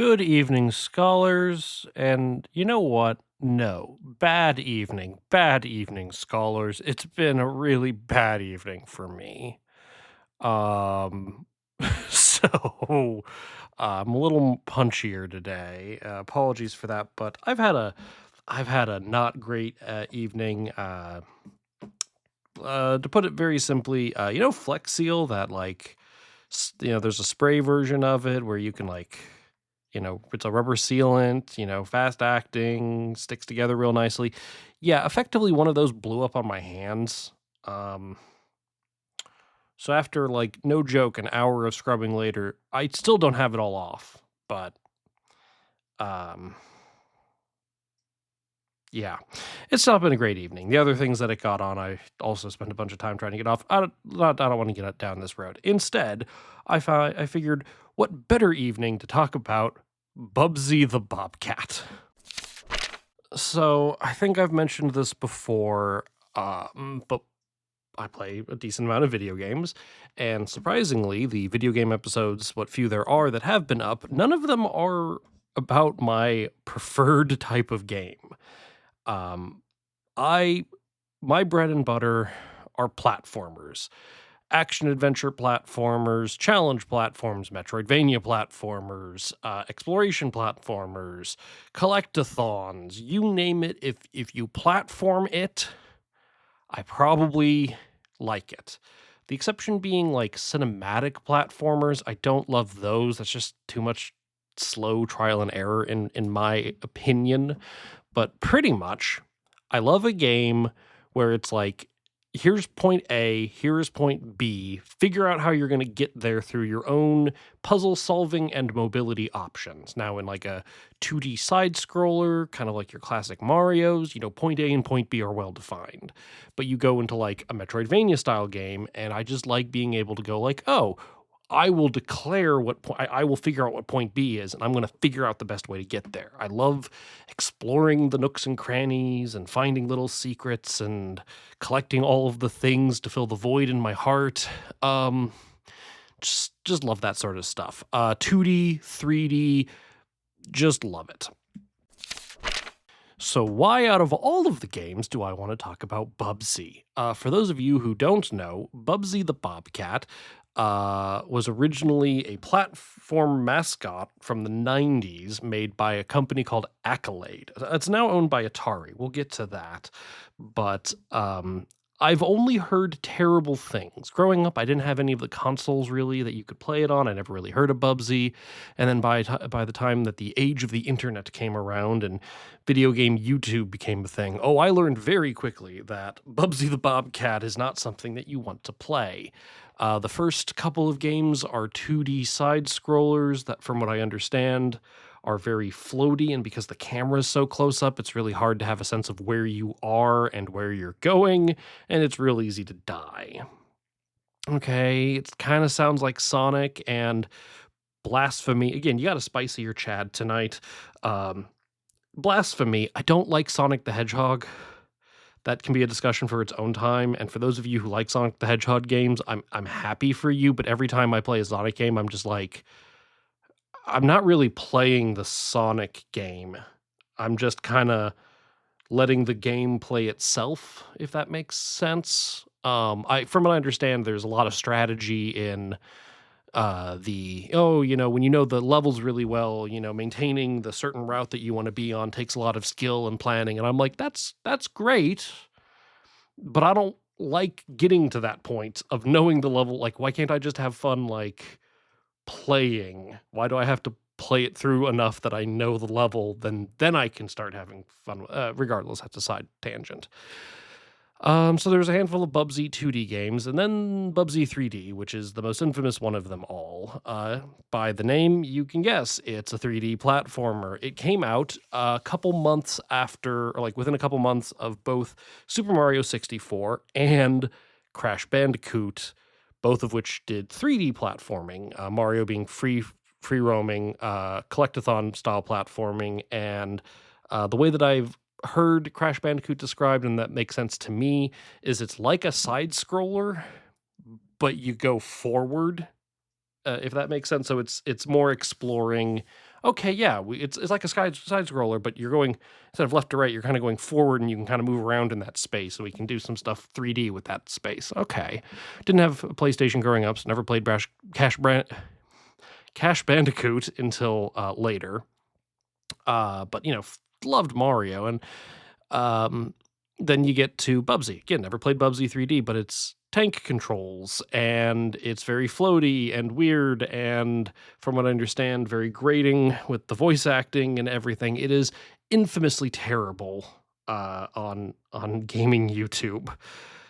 Good evening, scholars. And you know what? No, bad evening, scholars. It's been a really bad evening for me. Um, so I'm a little punchier today. Apologies for that, but I've had a not great evening. To put it very simply, Flex Seal, that there's a spray version of it where you can it's a rubber sealant, fast acting, sticks together real nicely. Yeah, effectively one of those blew up on my hands. Um, so after no joke, an hour of scrubbing later, I still don't have it all off. But um, yeah, it's not been a great evening. The other things that it got on, I also spent a bunch of time trying to get off. I don't want to get down this road. Instead, I figured, what better evening to talk about Bubsy the Bobcat. So I think I've mentioned this before, but I play a decent amount of video games, and surprisingly, the video game episodes, what few there are that have been up, none of them are about my preferred type of game. Um, I my bread and butter are platformers. Action adventure platformers, challenge platforms, Metroidvania platformers, exploration platformers, collectathons, you name it. If you platform it, I probably like it. The exception being cinematic platformers. I don't love those. That's just too much slow trial and error in my opinion. But pretty much, I love a game where it's like, here's point A, here's point B. Figure out how you're going to get there through your own puzzle solving and mobility options. Now, in a 2D side scroller, kind of like your classic Mario's, point A and point B are well defined. But you go into a Metroidvania style game, and I just like being able to go oh, I will declare what point I will figure out what point B is, and I'm going to figure out the best way to get there. I love exploring the nooks and crannies and finding little secrets and collecting all of the things to fill the void in my heart. Just love that sort of stuff. 2D, 3D, just love it. So why out of all of the games do I want to talk about Bubsy? For those of you who don't know, Bubsy the Bobcat was originally a platform mascot from the 90s made by a company called Accolade. It's now owned by Atari. We'll get to that. But I've only heard terrible things. Growing up, I didn't have any of the consoles really that you could play it on. I never really heard of Bubsy. And then by the time that the age of the internet came around and video game YouTube became a thing, I learned very quickly that Bubsy the Bobcat is not something that you want to play. The first couple of games are 2D side scrollers that, from what I understand, are very floaty, and because the camera is so close up, it's really hard to have a sense of where you are and where you're going, and it's real easy to die. Okay, it kind of sounds like Sonic and Blasphemy. Again, you got a spicier Chad tonight. Blasphemy. I don't like Sonic the Hedgehog. That can be a discussion for its own time. And for those of you who like Sonic the Hedgehog games, I'm happy for you. But every time I play a Sonic game, I'm just I'm not really playing the Sonic game. I'm just kind of letting the game play itself, if that makes sense. From what I understand, there's a lot of strategy in when you know the levels really well, maintaining the certain route that you want to be on takes a lot of skill and planning. And I'm like, that's great, but I don't like getting to that point of knowing the level. Why can't I just have fun playing? Why do I have to play it through enough that I know the level? Then I can start having fun. Regardless, that's a side tangent. So there's a handful of Bubsy 2D games, and then Bubsy 3D, which is the most infamous one of them all. By the name, you can guess it's a 3D platformer. It came out a couple months after, or within a couple months of both Super Mario 64 and Crash Bandicoot, both of which did 3D platforming. Mario being free roaming, collectathon style platforming, and the way that I've heard Crash Bandicoot described, and that makes sense to me, is it's like a side scroller, but you go forward, if that makes sense. So it's more exploring. okay, yeah, it's like a side scroller, but you're going instead of left to right, you're kind of going forward, and you can kind of move around in that space. So we can do some stuff 3D with that space. Okay, didn't have a PlayStation growing up, so never played Cash Bandicoot until later. But loved Mario, and um, then you get to Bubsy. Again, never played Bubsy 3D, but it's tank controls and it's very floaty and weird and from what I understand, very grating with the voice acting and everything. It is infamously terrible on gaming YouTube.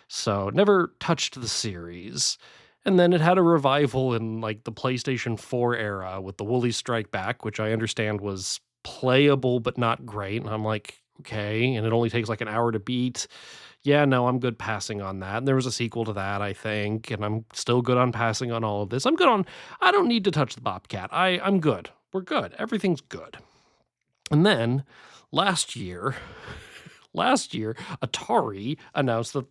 So never touched the series. And then it had a revival in like the PlayStation 4 era with the Woolly Strike Back, which I understand was playable but not great. And I'm like, okay, and it only takes like an hour to beat. Yeah, no, I'm good passing on that. And there was a sequel to that, I think, and I'm still good on passing on all of this. I don't need to touch the Bobcat. I'm good. We're good. Everything's good. And then last year, Atari announced that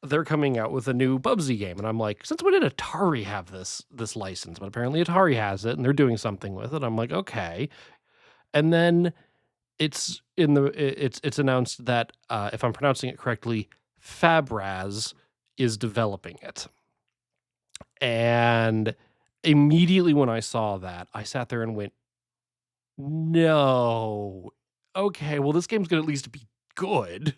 they're coming out with a new Bubsy game, and I'm like, since when did Atari have this license? But apparently Atari has it, and they're doing something with it. I'm like, okay. And then it's announced that if I'm pronouncing it correctly, Fabraz is developing it. And immediately when I saw that, I sat there and went, no. Okay, well, this game's gonna at least be good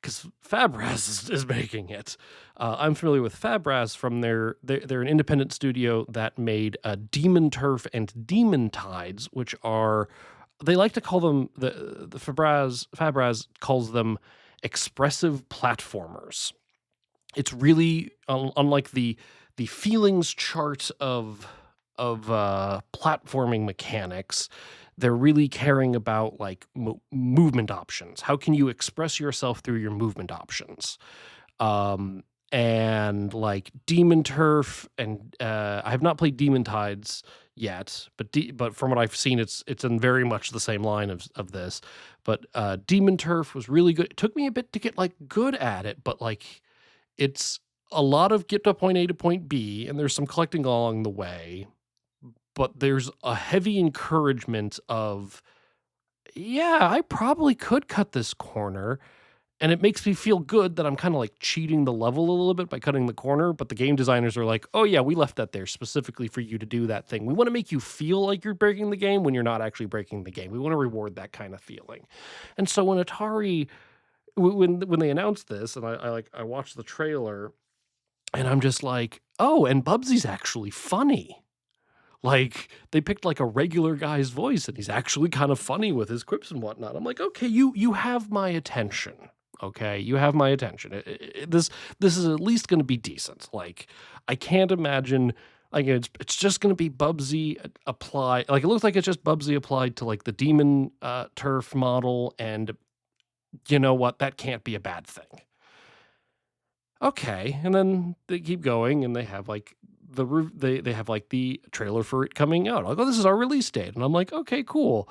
because Fabraz is making it. I'm familiar with Fabraz from they're an independent studio that made Demon Turf and Demon Tides, which are they like to call them the Fabraz calls them expressive platformers. It's really unlike the feelings chart of platforming mechanics. They're really caring about like movement options. How can you express yourself through your movement options? And like Demon Turf, and I have not played Demon Tides yet, but from what I've seen, it's in very much the same line of this. But Demon Turf was really good. It took me a bit to get like good at it, but like it's a lot of get to point A to point B, and there's some collecting along the way. But there's a heavy encouragement of, yeah, I probably could cut this corner. And it makes me feel good that I'm kind of like cheating the level a little bit by cutting the corner. But the game designers are like, oh, yeah, we left that there specifically for you to do that thing. We want to make you feel like you're breaking the game when you're not actually breaking the game. We want to reward that kind of feeling. And so when Atari, when they announced this, and I watched the trailer, and I'm just like, oh, and Bubsy's actually funny. Like, they picked, like, a regular guy's voice, and he's actually kind of funny with his quips and whatnot. I'm like, "Okay, you have my attention, okay? You have my attention. This is at least gonna be decent." Like, I can't imagine like, it's just gonna be Bubsy apply like, it looks like it's just Bubsy applied to, like, the Demon, Turf model, and you know what? That can't be a bad thing. Okay, and then they keep going, and they have, like, they have, like, the trailer for it coming out. Like, "Oh, this is our release date," and I'm like, "Okay, cool."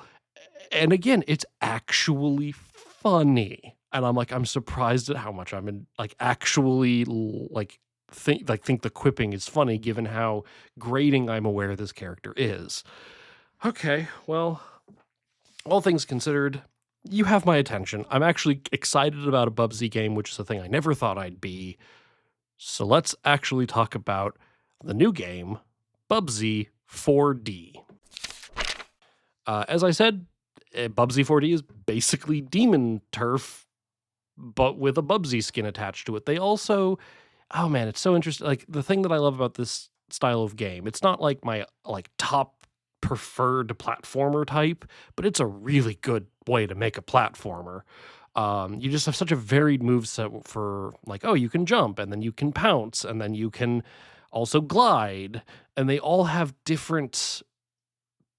And again, it's actually funny, and I'm like, I'm surprised at how much I'm in like, actually, think the quipping is funny given how grating I'm aware this character is. Okay, well, all things considered, you have my attention. I'm actually excited about a Bubsy game, which is a thing I never thought I'd be. So let's actually talk about the new game, Bubsy 4D. As I said, Bubsy 4D is basically Demon Turf, but with a Bubsy skin attached to it. They also, oh man, it's so interesting. Like the thing that I love about this style of game, it's not like my like top preferred platformer type, but it's a really good way to make a platformer. You just have such a varied move set for like, oh, you can jump and then you can pounce and then you can also glide, and they all have different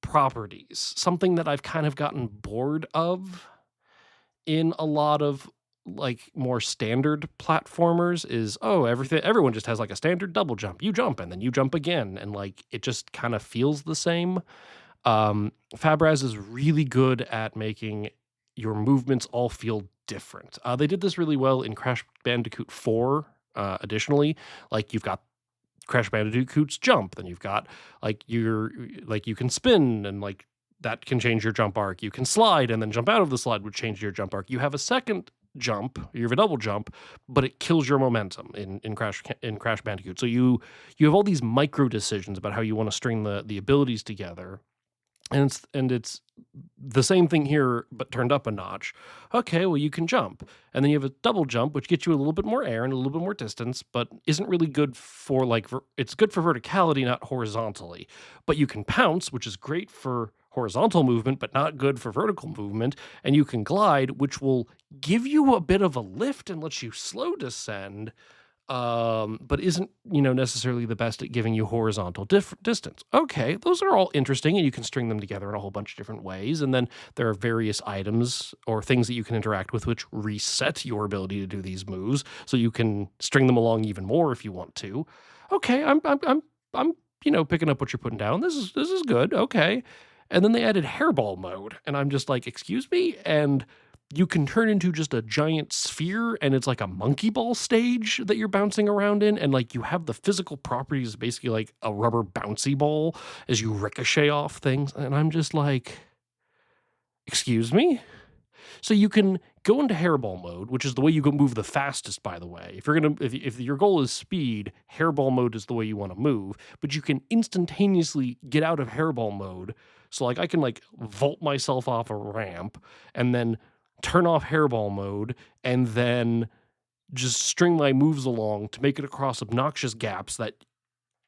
properties. Something that I've kind of gotten bored of in a lot of like more standard platformers is everyone just has like a standard double jump. You jump and then you jump again, and like it just kind of feels the same. Fabraz is really good at making your movements all feel different. They did this really well in Crash Bandicoot 4. Additionally, like you've got Crash Bandicoot's jump, then you've got like you can spin and like that can change your jump arc. You can slide and then jump out of the slide, which changes your jump arc. You have a second jump, you have a double jump, but it kills your momentum in Crash Bandicoot. So you have all these micro decisions about how you want to string the abilities together. And it's the same thing here, but turned up a notch. Okay, well, you can jump. And then you have a double jump, which gets you a little bit more air and a little bit more distance, but isn't really good for it's good for verticality, not horizontally. But you can pounce, which is great for horizontal movement, but not good for vertical movement. And you can glide, which will give you a bit of a lift and lets you slow descend, but isn't, necessarily the best at giving you horizontal distance. Okay, those are all interesting, and you can string them together in a whole bunch of different ways. And then there are various items or things that you can interact with, which reset your ability to do these moves, so you can string them along even more if you want to. Okay, I'm picking up what you're putting down. This is good. Okay, and then they added hairball mode, and I'm just like, excuse me, and you can turn into just a giant sphere, and it's like a monkey ball stage that you're bouncing around in, and like you have the physical properties basically like a rubber bouncy ball as you ricochet off things, and I'm just like, excuse me. So you can go into hairball mode, which is the way you go move the fastest, by the way. If your goal is speed, hairball mode is the way you want to move, but you can instantaneously get out of hairball mode. So like I can like vault myself off a ramp and then turn off hairball mode and then just string my moves along to make it across obnoxious gaps that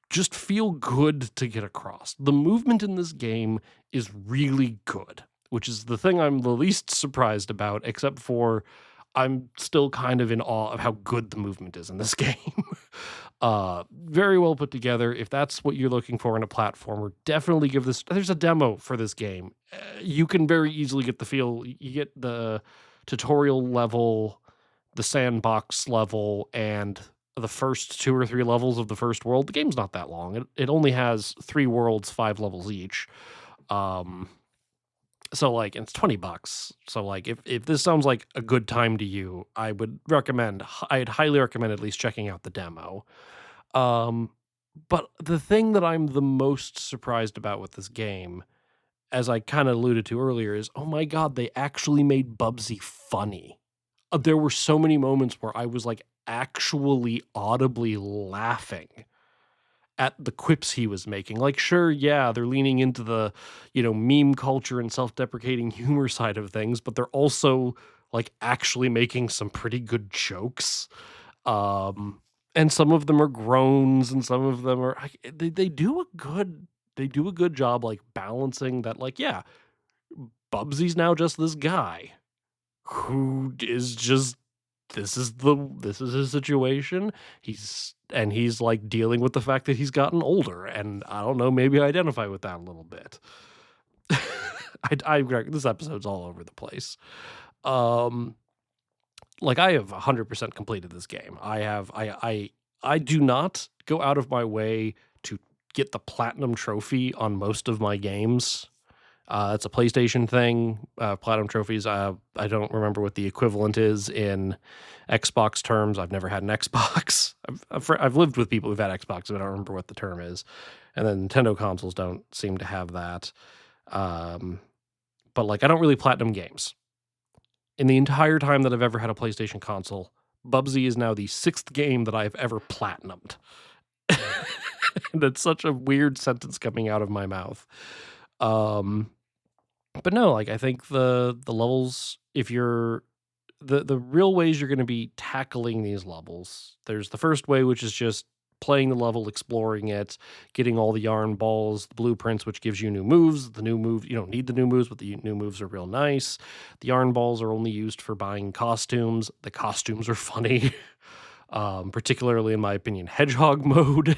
just feel good to get across. The movement in this game is really good, which is the thing I'm the least surprised about, except for I'm still kind of in awe of how good the movement is in this game. Very well put together. If that's what you're looking for in a platformer, definitely give this. There's a demo for this game. You can very easily get the feel. You get the tutorial level, the sandbox level, and the first 2 or 3 levels of the first world. The game's not that long. It only has 3 worlds, 5 levels each. So like it's $20. So like if this sounds like a good time to you, I'd highly recommend at least checking out the demo. Um, but the thing that I'm the most surprised about with this game, as I kind of alluded to earlier, is oh my god, they actually made Bubsy funny. There were so many moments where I was like actually audibly laughing at the quips he was making. Like, sure, yeah, they're leaning into the, meme culture and self-deprecating humor side of things, but they're also like actually making some pretty good jokes. And some of them are groans and some of them are they do a good job like balancing that, like, yeah, Bubsy's now just this guy who is just this is his situation. He's like dealing with the fact that he's gotten older, and I don't know, maybe I identify with that a little bit. This episode's all over the place. Like I have 100% completed this game. I do not go out of my way to get the platinum trophy on most of my games. It's a PlayStation thing. Platinum trophies. I don't remember what the equivalent is in Xbox terms. I've never had an Xbox. I've lived with people who've had Xbox, but I don't remember what the term is. And then Nintendo consoles don't seem to have that. But like, I don't really platinum games. In the entire time that I've ever had a PlayStation console, Bubsy is now the 6th game that I've ever platinumed. That's such a weird sentence coming out of my mouth. But no, like I think the levels, if you're the real ways you're going to be tackling these levels, there's the first way, which is just playing the level, exploring it, getting all the yarn balls, the blueprints, which gives you new moves. The new moves, you don't need the new moves, but the new moves are real nice. The yarn balls are only used for buying costumes. The costumes are funny. Particularly in my opinion, hedgehog mode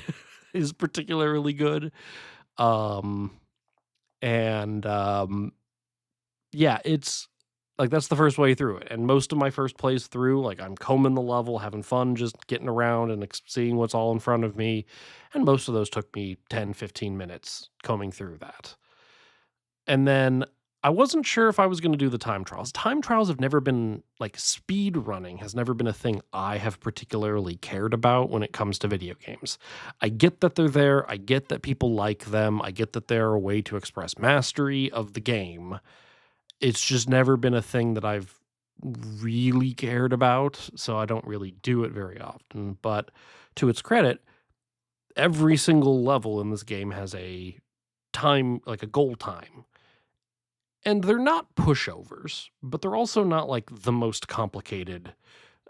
is particularly good. Yeah, it's like that's the first way through it. And most of my first plays through, like I'm combing the level, having fun, just getting around and seeing what's all in front of me. And most of those took me 10, 15 minutes combing through that. And then I wasn't sure if I was gonna do the time trials. Time trials have never been like, speed running has never been a thing I have particularly cared about when it comes to video games. I get that they're there, I get that people like them, I get that they're a way to express mastery of the game. It's just never been a thing that I've really cared about, so I don't really do it very often, but to its credit, every single level in this game has a time like, a goal time. And they're not pushovers, but they're also not like the most complicated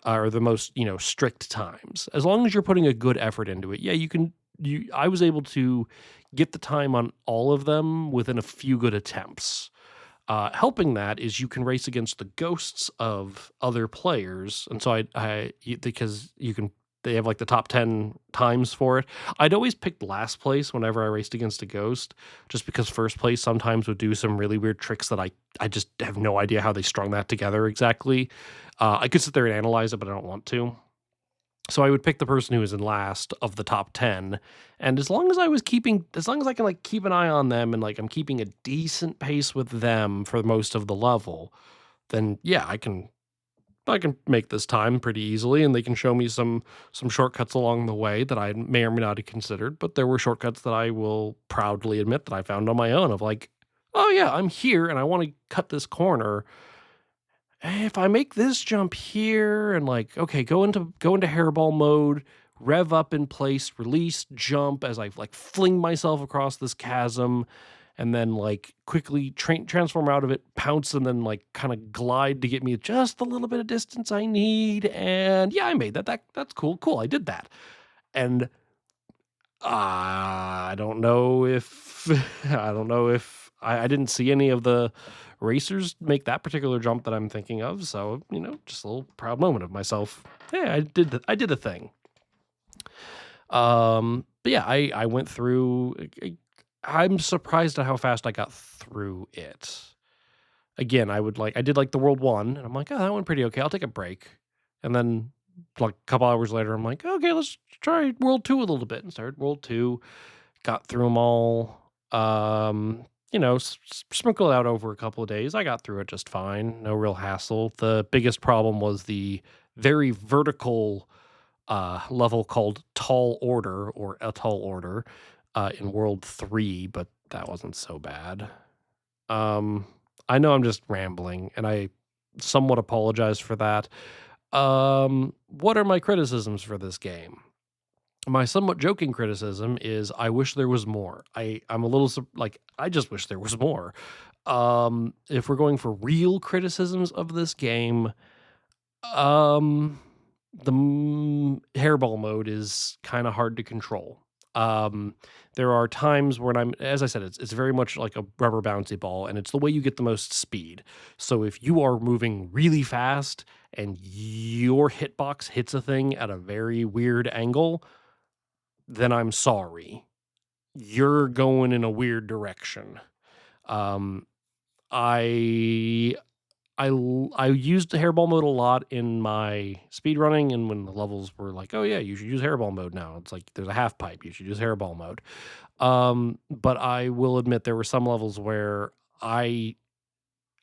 or the most, strict times. As long as you're putting a good effort into it, yeah, I was able to get the time on all of them within a few good attempts. Helping that is you can race against the ghosts of other players, and so because you can they have like the top 10 times for it. I'd always picked last place whenever I raced against a ghost, just because first place sometimes would do some really weird tricks that I just have no idea how they strung that together exactly. I could sit there and analyze it, but I don't want to. So I would pick the person who was in last of the top 10, and as long as I can, like, keep an eye on them and, like, I'm keeping a decent pace with them for most of the level, then, yeah, I can make this time pretty easily, and they can show me some shortcuts along the way that I may or may not have considered, but there were shortcuts that I will proudly admit that I found on my own of, like, "Oh, yeah, I'm here, and I wanna cut this corner. If I make this jump here and like, okay, go into hairball mode, rev up in place, release, jump as I like fling myself across this chasm, and then like quickly transform out of it, pounce, and then like kind of glide to get me just the little bit of distance I need. And yeah, I made that. That's cool. Cool. I did that. And I don't know if I didn't see any of the racers make that particular jump that I'm thinking of. So, just a little proud moment of myself. Yeah, I did a thing. But yeah, I went through. I'm surprised at how fast I got through it. Again, I did like the world one, and I'm like, oh, that went pretty okay. I'll take a break, and then like a couple hours later, I'm like, okay, let's try world two a little bit, and started world two. Got through them all. Sprinkle it out over a couple of days. I got through it just fine. No real hassle. The biggest problem was the very vertical level called Tall Order or A Tall Order in World 3, but that wasn't so bad. I know I'm just rambling, and I somewhat apologize for that. What are my criticisms for this game? My somewhat joking criticism is I wish there was more. I'm a little I just wish there was more. If we're going for real criticisms of this game, um, the hairball mode is kind of hard to control. Um, there are times when as I said, it's very much like a rubber bouncy ball, and it's the way you get the most speed. So if you are moving really fast and your hitbox hits a thing at a very weird angle, then I'm sorry. You're going in a weird direction. Um, I I used hairball mode a lot in my speed running, and when the levels were like, "Oh yeah, you should use hairball mode now." It's like there's a half pipe, you should use hairball mode. But I will admit there were some levels where I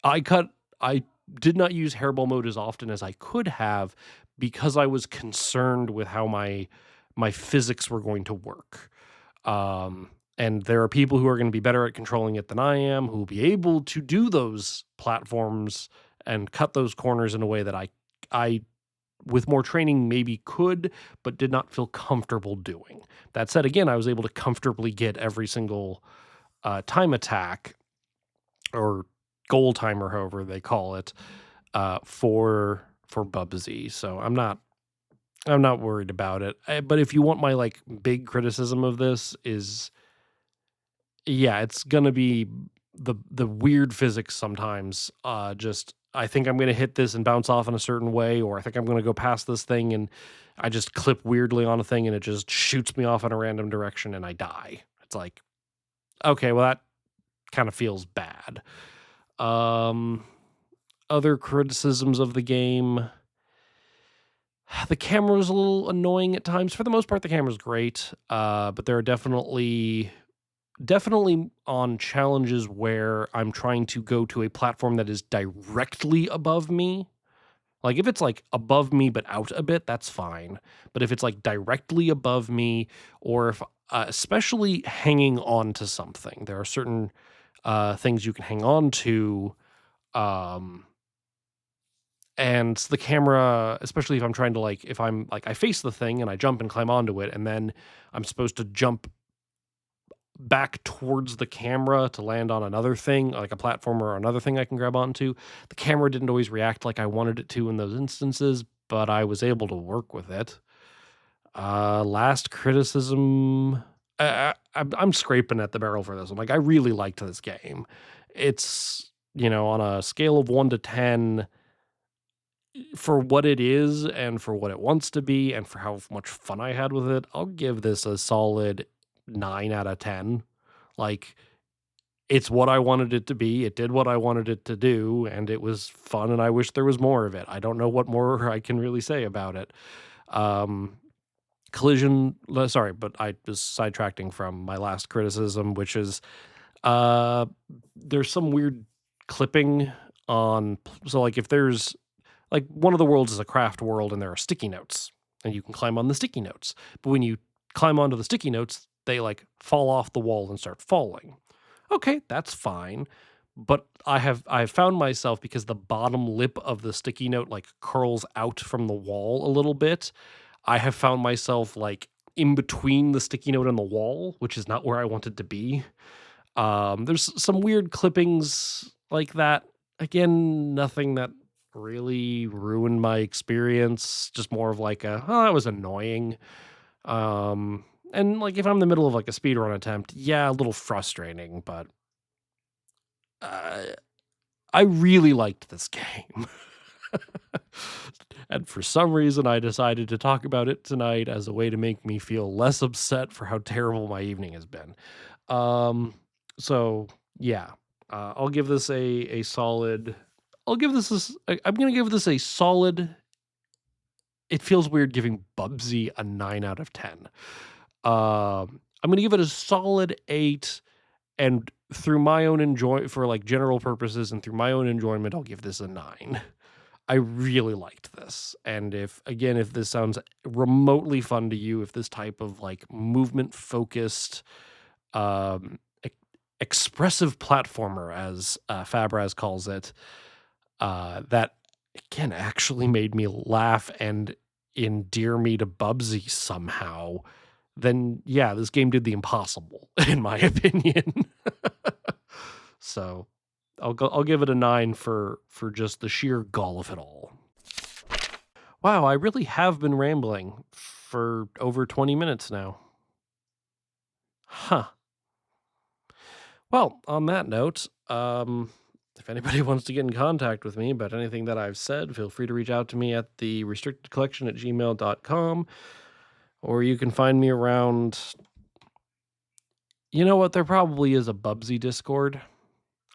I cut I did not use hairball mode as often as I could have because I was concerned with how my physics were going to work. Um, and there are people who are going to be better at controlling it than I am, who will be able to do those platforms and cut those corners in a way that I, with more training, maybe could, but did not feel comfortable doing. That said, again, I was able to comfortably get every single time attack or goal timer, however they call it, for Bubsy. So I'm not worried about it. But if you want my like big criticism of this is, yeah, it's gonna be the weird physics sometimes. Just I think I'm gonna hit this and bounce off in a certain way, or I think I'm gonna go past this thing and I just clip weirdly on a thing and it just shoots me off in a random direction and I die. It's like, okay, well that kind of feels bad. Um, Other criticisms of the game. The camera was a little annoying at times. For the most part, the camera's great, but there are definitely definitely on challenges where I'm trying to go to a platform that is directly above me. Like, if it's, like, above me but out a bit, that's fine. But if it's, like, directly above me, or if especially hanging on to something, there are certain, things you can hang on to, um, and the camera, especially if I'm trying to, like, if I'm like, I face the thing and I jump and climb onto it, and then I'm supposed to jump back towards the camera to land on another thing, like a platform or another thing I can grab onto. The camera didn't always react like I wanted it to in those instances, but I was able to work with it. Last criticism, I'm scraping at the barrel for this one. Like, I really liked this game. It's, on a scale of 1 to 10, for what it is and for what it wants to be and for how much fun I had with it, I'll give this a solid 9 out of 10. Like, it's what I wanted it to be. It did what I wanted it to do, and it was fun, and I wish there was more of it. I don't know what more I can really say about it. Um, sorry, but I was sidetracking from my last criticism, which is, uh, there's some weird clipping so, like, if there's like, one of the worlds is a craft world, and there are sticky notes, and you can climb on the sticky notes. But when you climb onto the sticky notes, they, like, fall off the wall and start falling. Okay, that's fine. But I've found myself, because the bottom lip of the sticky note, like, curls out from the wall a little bit, I have found myself, like, in between the sticky note and the wall, which is not where I wanted to be. There's some weird clippings like that. Again, nothing that really ruined my experience, just more of like "Oh, that was annoying." And, like, if I'm in the middle of, like, a speedrun attempt, yeah, a little frustrating, but, uh, I really liked this game. And for some reason, I decided to talk about it tonight as a way to make me feel less upset for how terrible my evening has been. Um, so yeah, I'll give this a solid. I'll give this a s I'm gonna give this a solid. It feels weird giving Bubsy a 9 out of 10. I'm gonna give it a solid 8, and through my own for, like, general purposes and through my own enjoyment, I'll give this a 9. I really liked this, and if this sounds remotely fun to you, if this type of, like, movement-focused, um, e expressive platformer, as, Fabraz calls it, that, again, actually made me laugh and endear me to Bubsy somehow, then, yeah, this game did the impossible, in my opinion. So, I'll give it a 9 for just the sheer gall of it all. Wow, I really have been rambling for over 20 minutes now. Huh. Well, on that note, if anybody wants to get in contact with me about anything that I've said, feel free to reach out to me at the restrictedcollection at gmail.com, or you can find me around. You know what? There probably is a Bubsy Discord.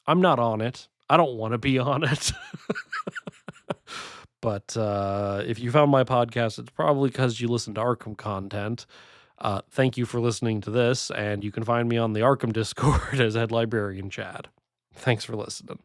I'm not on it. I don't want to be on it. But if you found my podcast, it's probably because you listen to Arkham content. Thank you for listening to this, and you can find me on the Arkham Discord as Head Librarian Chad. Thanks for listening.